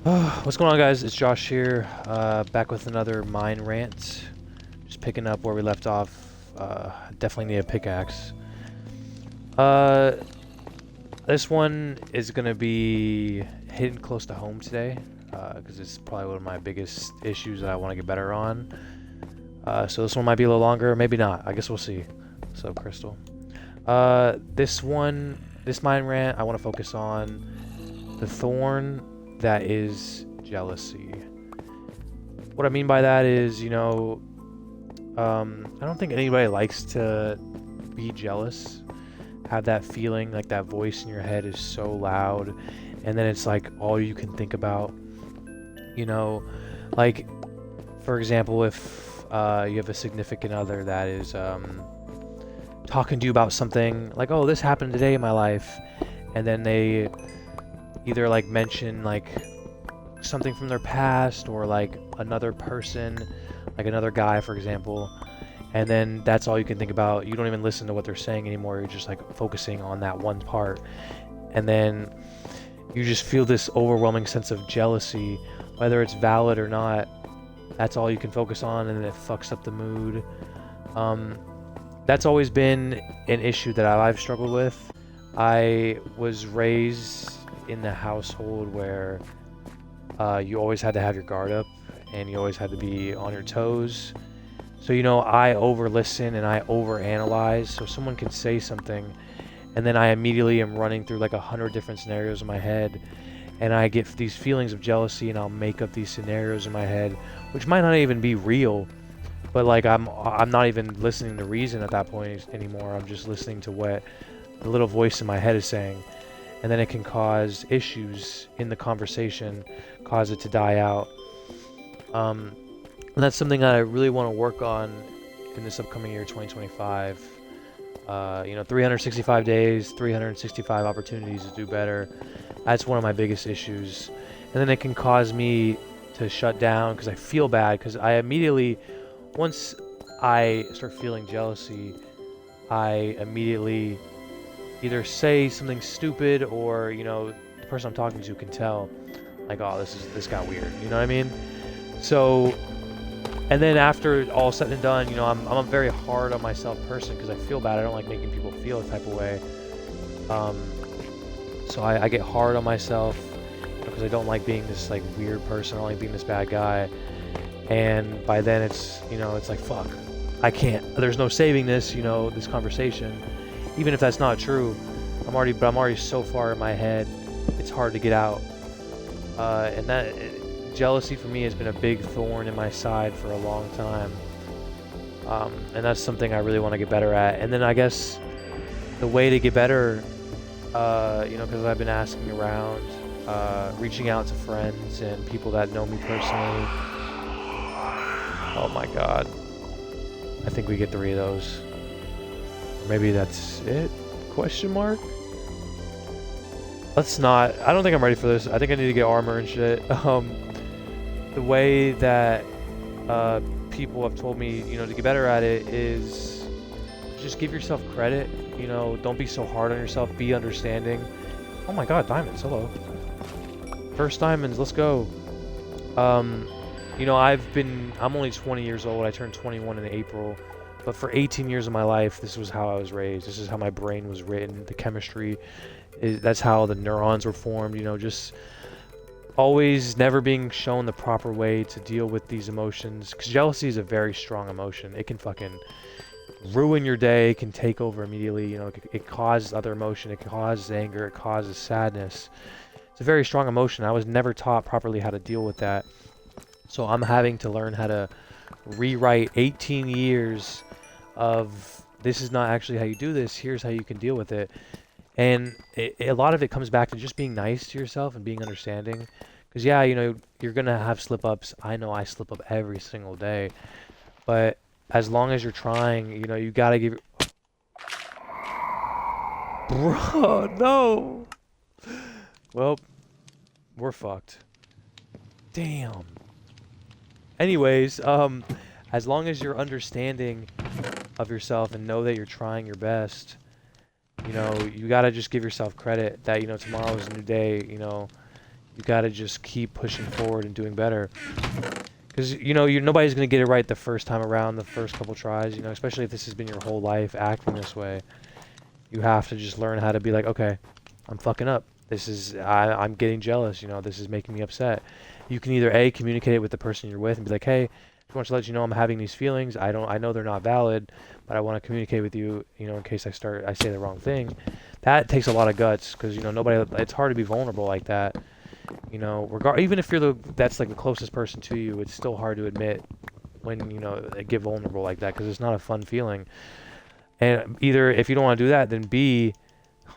What's going on, guys? It's Josh here, back with another mine rant. Just picking up where we left off. Definitely need a pickaxe. Uh, this one is gonna be hitting close to home today, because it's probably one of my biggest issues that I want to get better on. So this one might be a little longer, maybe not. I guess we'll see. What's up, Crystal? This mine rant, I want to focus on the thorn that is jealousy. What I mean by that is, I don't think anybody likes to be jealous, have that feeling, like that voice in your head is so loud, and then it's like all you can think about. You know, like, for example, if you have a significant other that is talking to you about something, like, oh, this happened today in my life, and then they either like mention like something from their past or like another person, like another guy, for example, and then that's all you can think about. You don't even listen to what they're saying anymore. You're just like focusing on that one part, and then you just feel this overwhelming sense of jealousy, whether it's valid or not. That's all you can focus on, and it fucks up the mood. That's always been an issue that I've struggled with. I was raised in the household where you always had to have your guard up and you always had to be on your toes. So, I over listen and I over analyze. So someone can say something and then I immediately am running through like 100 different scenarios in my head, and I get these feelings of jealousy and I'll make up these scenarios in my head, which might not even be real, but like I'm not even listening to reason at that point anymore. I'm just listening to what the little voice in my head is saying, and then it can cause issues in the conversation, cause it to die out. And that's something that I really want to work on in this upcoming year, 2025. 365 days, 365 opportunities to do better. That's one of my biggest issues. And then it can cause me to shut down because I feel bad, because I immediately, once I start feeling jealousy, I immediately either say something stupid, or the person I'm talking to can tell, like, oh, this got weird, you know what I mean? So, and then after all said and done, I'm a very hard on myself person because I feel bad. I don't like making people feel a type of way. So I get hard on myself because I don't like being this like weird person. I don't like being this bad guy. And by then it's like, fuck, I can't. There's no saving this, this conversation. Even if that's not true, I'm already so far in my head, it's hard to get out. And that jealousy for me has been a big thorn in my side for a long time. And that's something I really want to get better at. And then I guess the way to get better, because I've been asking around, reaching out to friends and people that know me personally. Oh my God. I think we get 3 of those. Maybe that's it? Question mark? Let's not. I don't think I'm ready for this. I think I need to get armor and shit. The way that people have told me, to get better at it is just give yourself credit. Don't be so hard on yourself. Be understanding. Oh my God, diamonds. Hello. First diamonds. Let's go. I'm only 20 years old. I turned 21 in April. But for 18 years of my life, this was how I was raised. This is how my brain was written. The chemistry, that's how the neurons were formed. Just always never being shown the proper way to deal with these emotions. Because jealousy is a very strong emotion. It can fucking ruin your day. It can take over immediately. It causes other emotion. It causes anger. It causes sadness. It's a very strong emotion. I was never taught properly how to deal with that. So I'm having to learn how to rewrite 18 years of this is not actually how you do this. Here's how you can deal with it. And a lot of it comes back to just being nice to yourself and being understanding. Because, yeah, you're going to have slip-ups. I know I slip up every single day. But as long as you're trying, you got to give... Bro, no! Well, we're fucked. Damn. Anyways, as long as you're understanding of yourself and know that you're trying your best, you gotta just give yourself credit that, tomorrow is a new day, You got to just keep pushing forward and doing better. Because, you know, nobody's going to get it right the first time around, the first couple tries, you know, especially if this has been your whole life acting this way. You have to just learn how to be like, okay, I'm fucking up. I'm getting jealous, you know, this is making me upset. You can either A, communicate it with the person you're with and be like, hey, I want to let you know I'm having these feelings. I know they're not valid, but I want to communicate with you, you know, in case I say the wrong thing. That takes a lot of guts because, you know, it's hard to be vulnerable like that. You know, even if that's like the closest person to you, it's still hard to admit when, you know, they get vulnerable like that because it's not a fun feeling. And either if you don't want to do that, then B,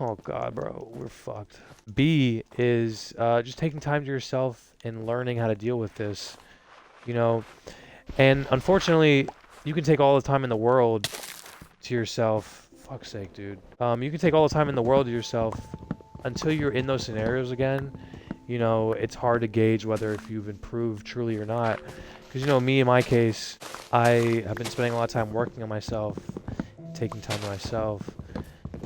oh God, bro, we're fucked. B is just taking time to yourself and learning how to deal with this, you know. And unfortunately, you can take all the time in the world to yourself. Fuck's sake, dude. You can take all the time in the world to yourself until you're in those scenarios again. You know, it's hard to gauge whether if you've improved truly or not. Because, you know, me, in my case, I have been spending a lot of time working on myself, taking time to myself.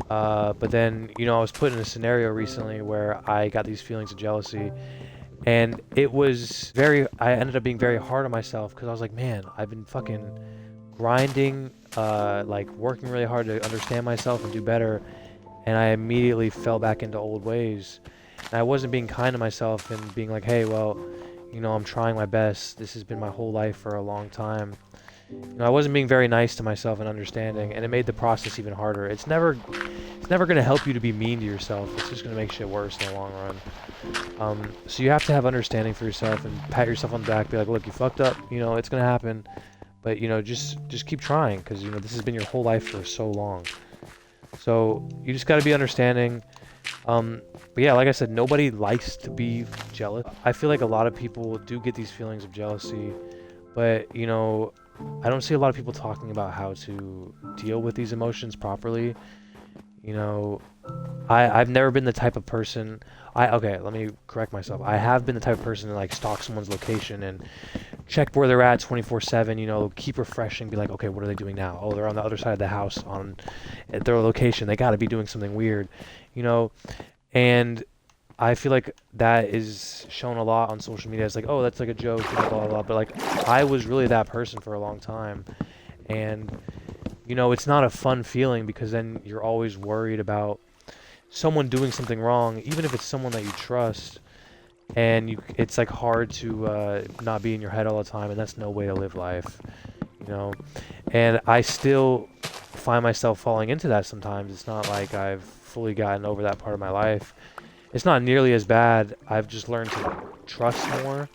But then, you know, I was put in a scenario recently where I got these feelings of jealousy. And I ended up being very hard on myself because I was like, man, I've been fucking grinding, like working really hard to understand myself and do better. And I immediately fell back into old ways. And I wasn't being kind to myself and being like, hey, well, you know, I'm trying my best. This has been my whole life for a long time. You know, I wasn't being very nice to myself and understanding, and it made the process even harder. It's never going to help you to be mean to yourself. It's just going to make shit worse in the long run. So you have to have understanding for yourself and pat yourself on the back. Be like, look, you fucked up. You know, it's going to happen. But, you know, just keep trying because, you know, this has been your whole life for so long. So you just got to be understanding. But yeah, like I said, nobody likes to be jealous. I feel like a lot of people do get these feelings of jealousy, but, you know, I don't see a lot of people talking about how to deal with these emotions properly. You know, I've never been the type of person. Okay, let me correct myself. I have been the type of person to like stalk someone's location and check where they're at 24/7. You know, keep refreshing. Be like, okay, what are they doing now? Oh, they're on the other side of the house at their location. They got to be doing something weird. You know, and I feel like that is shown a lot on social media. It's like, oh, that's like a joke, blah, blah, blah. But like, I was really that person for a long time. And, you know, it's not a fun feeling because then you're always worried about someone doing something wrong, even if it's someone that you trust. And it's like hard to not be in your head all the time. And that's no way to live life, you know. And I still find myself falling into that sometimes. It's not like I've fully gotten over that part of my life. It's not nearly as bad. I've just learned to trust more.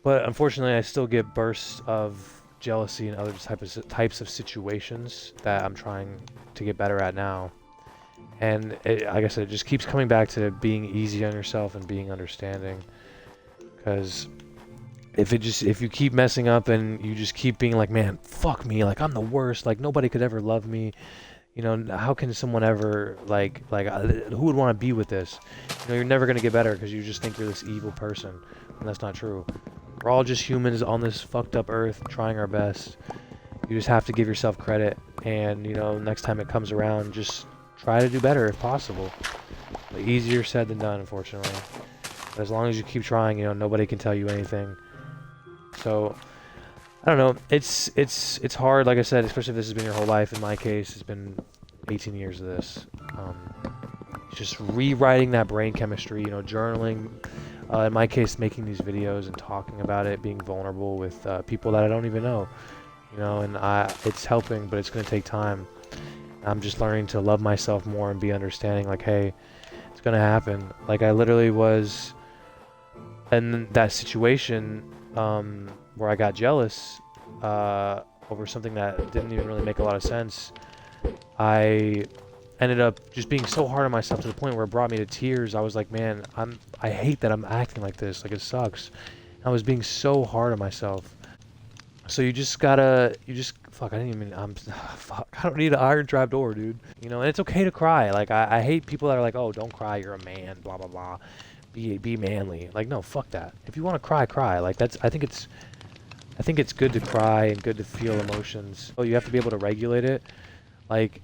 But unfortunately, I still get bursts of jealousy and other types of situations that I'm trying to get better at now. And like I said, it just keeps coming back to being easy on yourself and being understanding. Because if you keep messing up and you just keep being like, man, fuck me, like I'm the worst, like nobody could ever love me. You know, how can someone ever, who would want to be with this? You know, you're never going to get better because you just think you're this evil person. And that's not true. We're all just humans on this fucked up earth trying our best. You just have to give yourself credit. And, you know, next time it comes around, just try to do better if possible. But easier said than done, unfortunately. But as long as you keep trying, you know, nobody can tell you anything. So I don't know. It's hard, like I said, especially if this has been your whole life. In my case, it's been 18 years of this. Just rewriting that brain chemistry, you know, journaling. In my case, making these videos and talking about it, being vulnerable with people that I don't even know. You know, and it's helping, but it's going to take time. I'm just learning to love myself more and be understanding, like, hey, it's going to happen. Like, I literally was in that situation where I got jealous over something that didn't even really make a lot of sense. I ended up just being so hard on myself to the point where it brought me to tears. I was like, man, I hate that I'm acting like this. Like, it sucks. I was being so hard on myself. So fuck, I didn't even, fuck, I don't need an iron trap door, dude. You know, and it's okay to cry. Like, I hate people that are like, oh, don't cry, you're a man, blah, blah, blah. Be manly. Like, no, fuck that. If you want to cry, cry. Like, I think it's good to cry and good to feel emotions. Oh, you have to be able to regulate it. Like,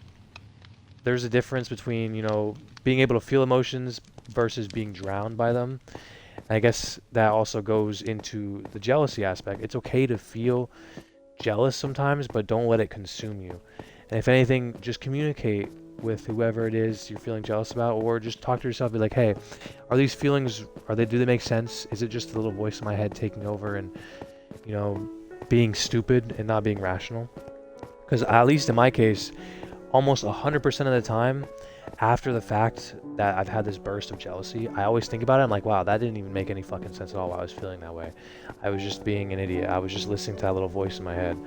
there's a difference between, you know, being able to feel emotions, versus being drowned by them. And I guess that also goes into the jealousy aspect. It's okay to feel jealous sometimes, but don't let it consume you. And if anything, just communicate with whoever it is you're feeling jealous about, or just talk to yourself. Be like, hey, are these feelings? Do they make sense? Is it just a little voice in my head taking over and you know being stupid and not being rational? Because at least in my case, almost 100% of the time, after the fact that I've had this burst of jealousy, I always think about it. I'm like, wow, that didn't even make any fucking sense at all why I was feeling that way. I was just being an idiot. I was just listening to that little voice in my head.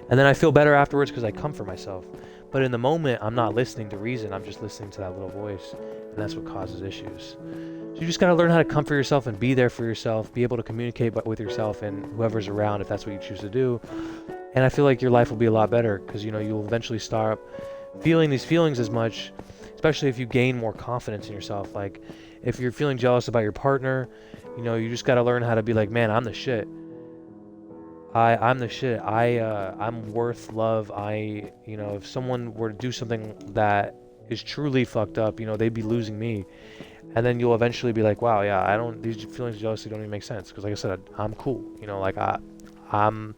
And then I feel better afterwards because I comfort myself. But in the moment, I'm not listening to reason. I'm just listening to that little voice. And that's what causes issues. So you just got to learn how to comfort yourself and be there for yourself, be able to communicate with yourself and whoever's around if that's what you choose to do. And I feel like your life will be a lot better because, you'll eventually start feeling these feelings as much, especially if you gain more confidence in yourself. Like, if you're feeling jealous about your partner, you just got to learn how to be like, man, I'm the shit. I'm the shit. I'm worth love. If someone were to do something that is truly fucked up, they'd be losing me. And then you'll eventually be like, wow, yeah, these feelings of jealousy don't even make sense. Because like I said, I'm cool. I'm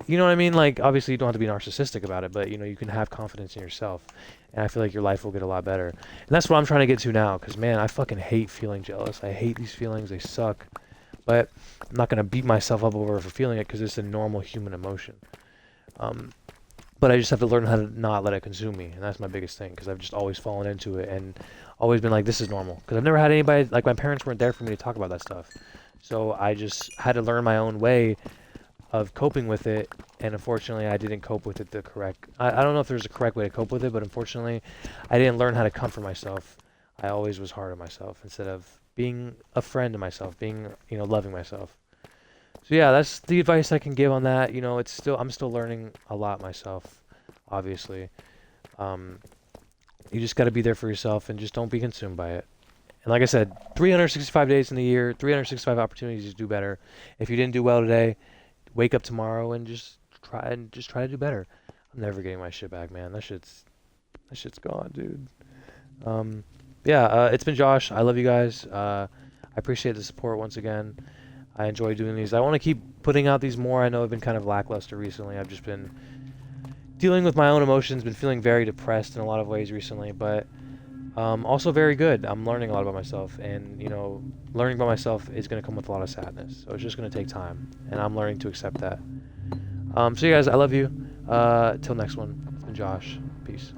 you know what I mean? Like, obviously you don't have to be narcissistic about it, but you can have confidence in yourself. And I feel like your life will get a lot better. And that's what I'm trying to get to now. Because man, I fucking hate feeling jealous. I hate these feelings. They suck. But I'm not going to beat myself up over for feeling it because it's a normal human emotion. But I just have to learn how to not let it consume me. And that's my biggest thing because I've just always fallen into it and always been like, this is normal. Because I've never had anybody, like my parents weren't there for me to talk about that stuff. So I just had to learn my own way of coping with it. And unfortunately, I didn't cope with it the correct... I don't know if there's a correct way to cope with it, but unfortunately, I didn't learn how to comfort myself. I always was hard on myself instead of being a friend to myself, being, loving myself. So yeah, that's the advice I can give on that. I'm still learning a lot myself, obviously. You just got to be there for yourself and just don't be consumed by it. And like I said, 365 days in the year, 365 opportunities to do better. If you didn't do well today, wake up tomorrow and just try to do better. I'm never getting my shit back, man. That shit's gone, dude. It's been Josh. I love you guys. I appreciate the support once again. I enjoy doing these. I want to keep putting out these more. I know I've been kind of lackluster recently. I've just been dealing with my own emotions, been feeling very depressed in a lot of ways recently, but also very good. I'm learning a lot about myself, and learning about myself is going to come with a lot of sadness. So it's just going to take time, and I'm learning to accept that. So you guys, I love you. Till next one. It's been Josh. Peace.